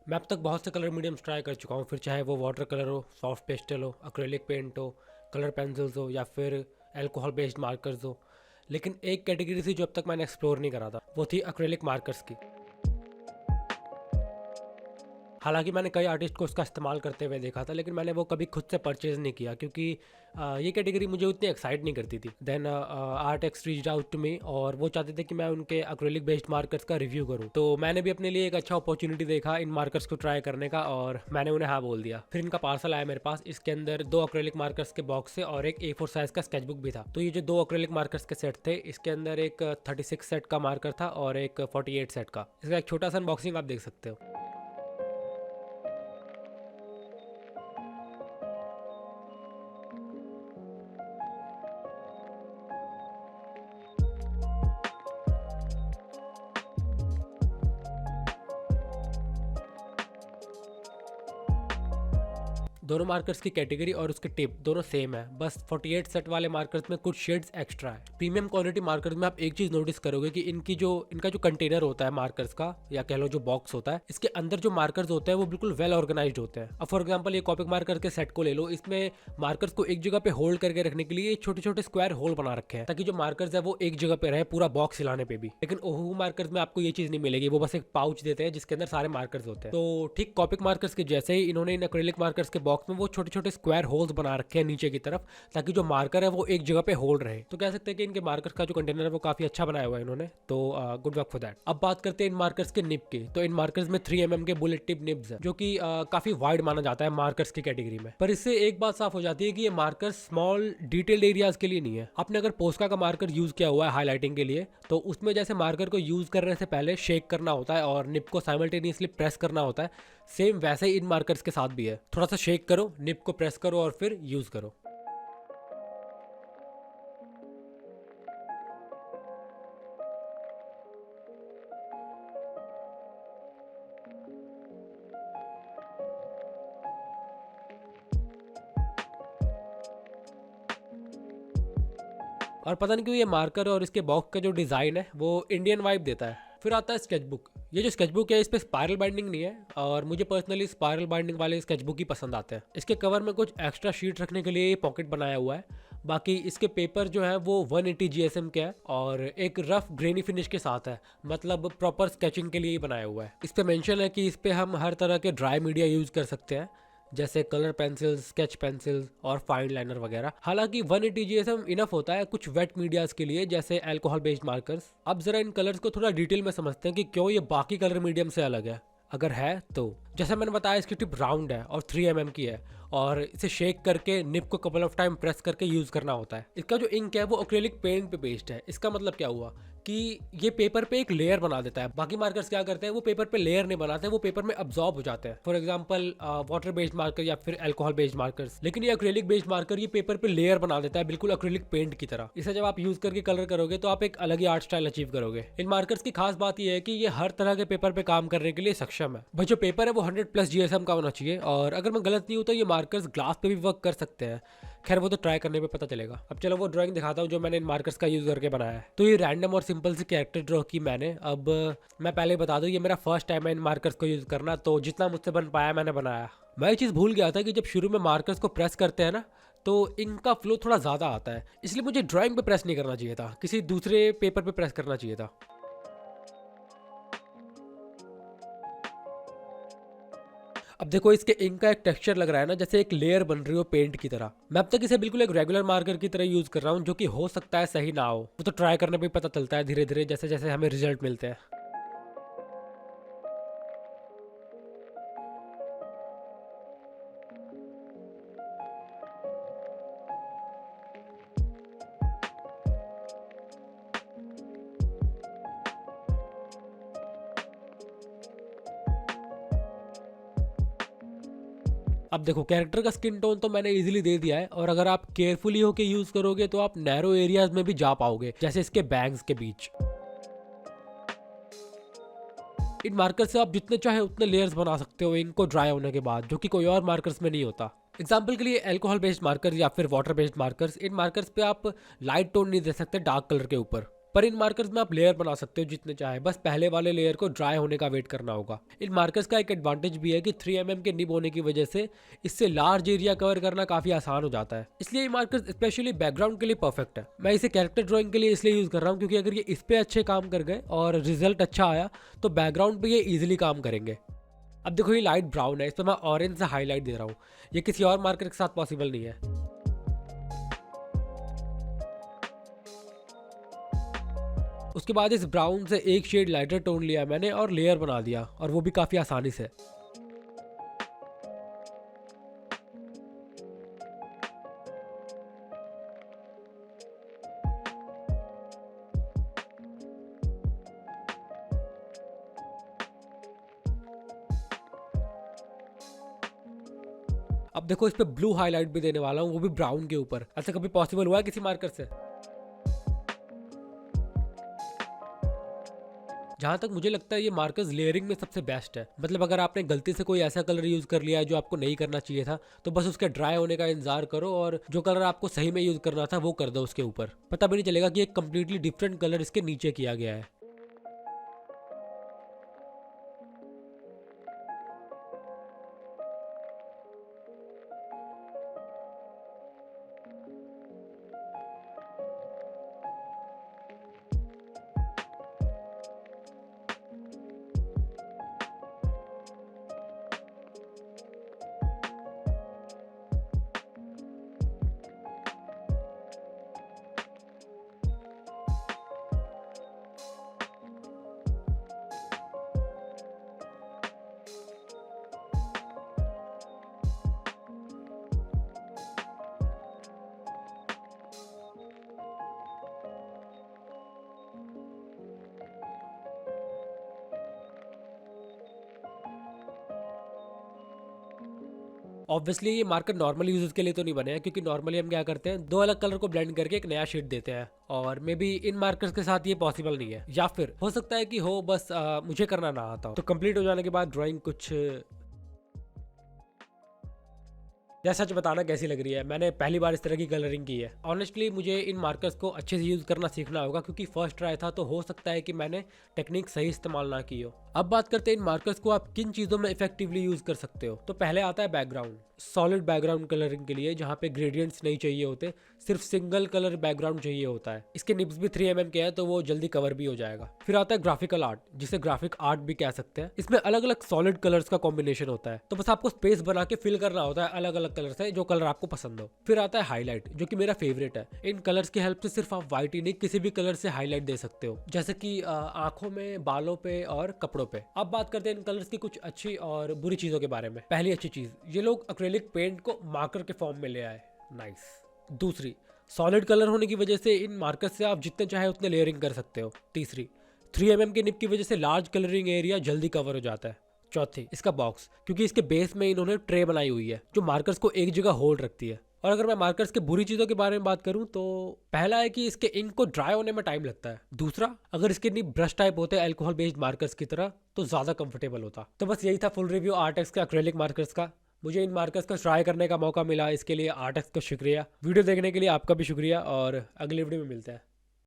मैं अब तक बहुत से कलर मीडियम्स ट्राई कर चुका हूँ, फिर चाहे वो वाटर कलर हो, सॉफ्ट पेस्टल हो, एक्रेलिक पेंट हो, कलर पेंसिल्स हो या फिर अल्कोहल बेस्ड मार्कर्स हो। लेकिन एक कैटेगरी थी जो अब तक मैंने एक्सप्लोर नहीं करा था, वो थी एक्रेलिक मार्कर्स की। हालांकि मैंने कई आर्टिस्ट को उसका इस्तेमाल करते हुए देखा था, लेकिन मैंने वो कभी खुद से परचेज़ नहीं किया क्योंकि ये कैटेगरी मुझे उतनी एक्साइट नहीं करती थी। Then Art X reached out to me और वो चाहते थे कि मैं उनके एक्रेलिक बेस्ड मार्कर्स का रिव्यू करूं, तो मैंने भी अपने लिए एक अच्छा अपॉर्चुनिटी देखा इन मार्कर्स को ट्राई करने का और मैंने उन्हें हाँ बोल दिया। फिर इनका पार्सल आया मेरे पास, इसके अंदर 2 एक्रेलिक मार्कर्स के बॉक्स से और एक A4 साइज का स्केचबुक भी था। तो ये जो 2 एक्रेलिक मार्कर्स के सेट थे, इसके अंदर एक 36 सेट का मार्कर था और एक 48 सेट का। इसका एक छोटा सा अनबॉक्सिंग आप देख सकते हो। दोनों मार्कर्स की कैटेगरी और उसके टिप दोनों सेम है, बस 48 सेट वाले मार्कर्स में कुछ शेड्स एक्स्ट्रा है। प्रीमियम क्वालिटी मार्कर्स में आप एक चीज नोटिस करोगे कि इनका जो कंटेनर होता है मार्कर्स का, या कह लो जो बॉक्स होता है, इसके अंदर जो मार्कर्स होते हैं वो बिल्कुल वेल ऑर्गेनाइज्ड होते हैं। अब फॉर एग्जांपल ये कॉपिक मार्कर के सेट को ले लो, इसमें मार्कर्स को एक जगह पे होल्ड करके रखने के लिए छोटे छोटे स्क्वायर होल बना रखे हैं ताकि जो मार्कर्स है वो एक जगह पे रहे पूरा बॉक्स हिलाने पे भी। लेकिन ओहू मार्कर्स में आपको ये चीज नहीं मिलेगी, वो बस एक पाउच देते हैं जिसके अंदर सारे मार्कर्स होते हैं। तो ठीक कॉपिक मार्कर्स के जैसे ही इन्होंने इन एक्रेलिक मार्कर्स के बॉक्स में वो छोटे छोटे स्क्वायर होल्स बना रखे हैं नीचे की तरफ, ताकि जो मार्कर है वो एक जगह पे होल्ड रहे। तो कह सकते हैं कि इनके मार्कर का जो कंटेनर है वो काफी अच्छा बनाया हुआ है इन्होंने, तो गुड वर्क फॉर दैट। अब बात करते हैं इन मार्कर्स के निब की। तो इन मार्कर्स में 3 mm के बुलेट टिप निब्स है, जो कि काफी वाइड माना जाता है मार्कर्स की कैटेगरी में। पर इससे एक बात साफ हो जाती है कि ये मार्कर स्मॉल डिटेल्ड एरियाज के लिए नहीं है। आपने अगर पोस्का का मार्कर यूज किया हुआ है हाईलाइटिंग के लिए, तो उसमें जैसे मार्कर को यूज करने से पहले शेक करना होता है और निब को साइमल्टेनियसली प्रेस करना होता है, सेम वैसे ही इन मार्कर्स के साथ भी है। थोड़ा सा शेक करो, निब को प्रेस करो और फिर यूज करो। और पता नहीं क्यों ये मार्कर और इसके बॉक्स का जो डिज़ाइन है वो इंडियन वाइब देता है। फिर आता है स्केचबुक। ये जो स्केचबुक है इस पे स्पायरल बाइंडिंग नहीं है और मुझे पर्सनली स्पायरल बाइंडिंग वाले स्केचबुक ही पसंद आते हैं। इसके कवर में कुछ एक्स्ट्रा शीट रखने के लिए पॉकेट बनाया हुआ है। बाकी इसके पेपर जो है वो 180 GSM के है और एक रफ ग्रेनी फिनिश के साथ है, मतलब प्रॉपर स्केचिंग के लिए ही बनाया हुआ है। इस पे मेंशन है कि इस पे हम हर तरह के ड्राई मीडिया यूज कर सकते हैं, जैसे कलर पेंसिल्स, स्केच पेंसिल्स और फाइन लाइनर वगैरह। हालांकि 180 GSM इनफ होता है कुछ वेट मीडियाज के लिए, जैसे अल्कोहल बेस्ड मार्कर्स। अब जरा इन कलर्स को थोड़ा डिटेल में समझते हैं कि क्यों ये बाकी कलर मीडियम से अलग है। अगर है तो जैसे मैंने बताया, इसकी टिप राउंड है और 3 mm की है और इसे शेक करके निप को कपल ऑफ टाइम प्रेस करके यूज करना होता है। इसका जो इंक है वो एक्रेलिक पेंट पे पेस्ट है। इसका मतलब क्या हुआ कि ये पेपर पे एक लेयर बना देता है। बाकी मार्कर्स क्या करते हैं, वो पेपर पे लेयर नहीं बनाते, वो पेपर में अब्सॉर्ब हो जाते हैं। For example water based marker या फिर अल्कोहल बेस्ड मार्कर्स। लेकिन ये एक्रेलिक बेस्ड मार्कर ये पेपर पे लेयर बना देता है, बिल्कुल एक्रेलिक पेंट की तरह। इसे जब आप यूज करके कलर करोगे तो आप एक अलग ही आर्ट स्टाइल अचीव करोगे। इन मार्कर्स की खास बात यह है कि ये हर तरह के पेपर पे काम करने के लिए सक्षम है। भाई जो पेपर है वो 100+ GSM का होना चाहिए और अगर मैं गलत नहीं हूं तो ये मार्कर्स ग्लास पे भी वर्क कर सकते हैं। खैर वो तो ट्राई करने पे पता चलेगा। अब चलो वो ड्राइंग दिखाता हूँ जो मैंने इन मार्कर्स का यूज करके बनाया है। तो ये रैंडम और सिंपल सी कैरेक्टर ड्रॉ की मैंने। अब मैं पहले बता दूं, ये मेरा फर्स्ट टाइम है इन मार्कर्स को यूज करना, तो जितना मुझसे बन पाया मैंने बनाया। मैं ये चीज़ भूल गया था कि जब शुरू में मार्कर्स को प्रेस करते हैं ना, तो इनका फ्लो थोड़ा ज़्यादा आता है, इसलिए मुझे ड्राइंग पे प्रेस नहीं करना चाहिए था, किसी दूसरे पेपर पे प्रेस करना चाहिए था। अब देखो इसके इंक का एक टेक्सचर लग रहा है ना, जैसे एक लेयर बन रही हो पेंट की तरह। मैं अब तक इसे बिल्कुल एक रेगुलर मार्कर की तरह यूज कर रहा हूँ, जो कि हो सकता है सही ना हो, वो तो ट्राई करने पे पता चलता है धीरे धीरे जैसे जैसे हमें रिजल्ट मिलते हैं। अब देखो कैरेक्टर का स्किन टोन तो मैंने इजीली दे दिया है और अगर आप केयरफुली होके यूज करोगे तो आप नैरो एरियाज में भी जा पाओगे, जैसे इसके बैंग्स के बीच। इन मार्कर से आप जितने चाहे उतने लेयर्स बना सकते हो इनको ड्राई होने के बाद, जो कि कोई और मार्कर्स में नहीं होता। एग्जाम्पल के लिए अल्कोहल बेस्ड मार्कर या फिर वाटर बेस्ड मार्कर्स, इन मार्कर्स पे आप लाइट टोन नहीं दे सकते डार्क कलर के ऊपर। पर इन मार्कर्स में आप लेयर बना सकते हो जितने चाहे, बस पहले वाले लेयर को ड्राई होने का वेट करना होगा। इन मार्कर्स का एक एडवांटेज भी है कि 3mm के निब होने की वजह से इससे लार्ज एरिया कवर करना काफी आसान हो जाता है। इसलिए ये मार्कर्स स्पेशली बैकग्राउंड के लिए परफेक्ट है। मैं इसे कैरेक्टर ड्राइंग के लिए इसलिए यूज कर रहा हूँ क्योंकि अगर ये इस पे अच्छे काम कर गए और रिजल्ट अच्छा आया तो बैकग्राउंड पे ये इजीली काम करेंगे। अब देखो ये लाइट ब्राउन है, इस पर मैं ऑरेंज से हाईलाइट दे रहा हूँ। ये किसी और मार्कर के साथ पॉसिबल नहीं है। उसके बाद इस ब्राउन से एक शेड लाइटर टोन लिया मैंने और लेयर बना दिया, और वो भी काफ़ी आसानी से। अब देखो इस पे ब्लू हाईलाइट भी देने वाला हूँ, वो भी ब्राउन के ऊपर। ऐसा कभी पॉसिबल हुआ है किसी मार्कर से? जहाँ तक मुझे लगता है ये मार्कर्स लेयरिंग में सबसे बेस्ट है। मतलब अगर आपने गलती से कोई ऐसा कलर यूज कर लिया है जो आपको नहीं करना चाहिए था, तो बस उसके ड्राई होने का इंतजार करो और जो कलर आपको सही में यूज करना था वो कर दो उसके ऊपर। पता भी नहीं चलेगा कि एक कम्प्लीटली डिफरेंट कलर इसके नीचे किया गया है। ऑब्वियसली ये मार्कर नॉर्मल यूजर्स के लिए तो नहीं बने हैं, क्योंकि नॉर्मली हम क्या करते हैं, दो अलग कलर को ब्लेंड करके एक नया शेड देते हैं, और मे बी इन मार्कर्स के साथ ये पॉसिबल नहीं है। या फिर हो सकता है कि हो, बस मुझे करना ना आता हो। तो कंप्लीट हो जाने के बाद ड्राइंग कुछ या सच बताना कैसी लग रही है, मैंने पहली बार इस तरह की कलरिंग की है। ऑनेस्टली मुझे इन मार्कर्स को अच्छे से यूज करना सीखना होगा, क्योंकि फर्स्ट ट्राई था, तो हो सकता है कि मैंने टेक्निक सही इस्तेमाल ना की हो। अब बात करते हैं इन मार्कर्स को आप किन चीजों में इफेक्टिवली यूज कर सकते हो। तो पहले आता है बैकग्राउंड, सॉलिड बैकग्राउंड कलरिंग के लिए, जहाँ पे ग्रेडियंट्स नहीं चाहिए होते, सिर्फ सिंगल कलर बैकग्राउंड चाहिए होता है। इसके निब्स भी 3mm के हैं, तो वो जल्दी कवर भी हो जाएगा। फिर आता है ग्राफिकल आर्ट, जिसे ग्राफिक आर्ट भी कह सकते हैं। इसमें अलग अलग सॉलिड कलर्स का कॉम्बिनेशन होता है, तो बस आपको स्पेस बना के फिल करना होता है अलग अलग कलर से, जो कलर आपको पसंद हो। फिर आता है हाईलाइट, जो कि मेरा फेवरेट है। इन कलर्स की हेल्प से सिर्फ आप व्हाइट ही नहीं, किसी भी कलर से हाईलाइट दे सकते हो, जैसे कि आंखों में, बालों पे और कपड़ों पे। अब बात करते हैं इन कलर्स की कुछ अच्छी और बुरी चीजों के बारे में। पहली अच्छी चीज, ये लोग एक्रेलिक पेंट को मार्कर के फॉर्म में ले आए, नाइस। दूसरी, सॉलिड कलर होने की वजह से इन मार्कर से आप जितने चाहे उतने लेयरिंग कर सकते हो। तीसरी, 3mm के निब की वजह से लार्ज कलरिंग एरिया जल्दी कवर हो जाता है। चौथी, इसका बॉक्स, क्योंकि इसके बेस में इन्होंने ट्रे बनाई हुई है जो मार्कर्स को एक जगह होल्ड रखती है। और अगर मैं मार्कर्स के बुरी चीजों के बारे में बात करूं, तो पहला है कि इसके इंक को ड्राई होने में टाइम लगता है। दूसरा, अगर इसके निब ब्रश टाइप होते हैं अल्कोहल बेस्ड मार्कर्स की तरह, तो ज्यादा कंफर्टेबल होता। तो बस यही था फुल रिव्यू आर्टेक्स के एक्रेलिक मार्कर्स का। मुझे इन मार्कर्स को ट्राई करने का मौका मिला, इसके लिए आर्टेक्स को शुक्रिया। वीडियो देखने के लिए आपका भी शुक्रिया, और अगली वीडियो में मिलते हैं।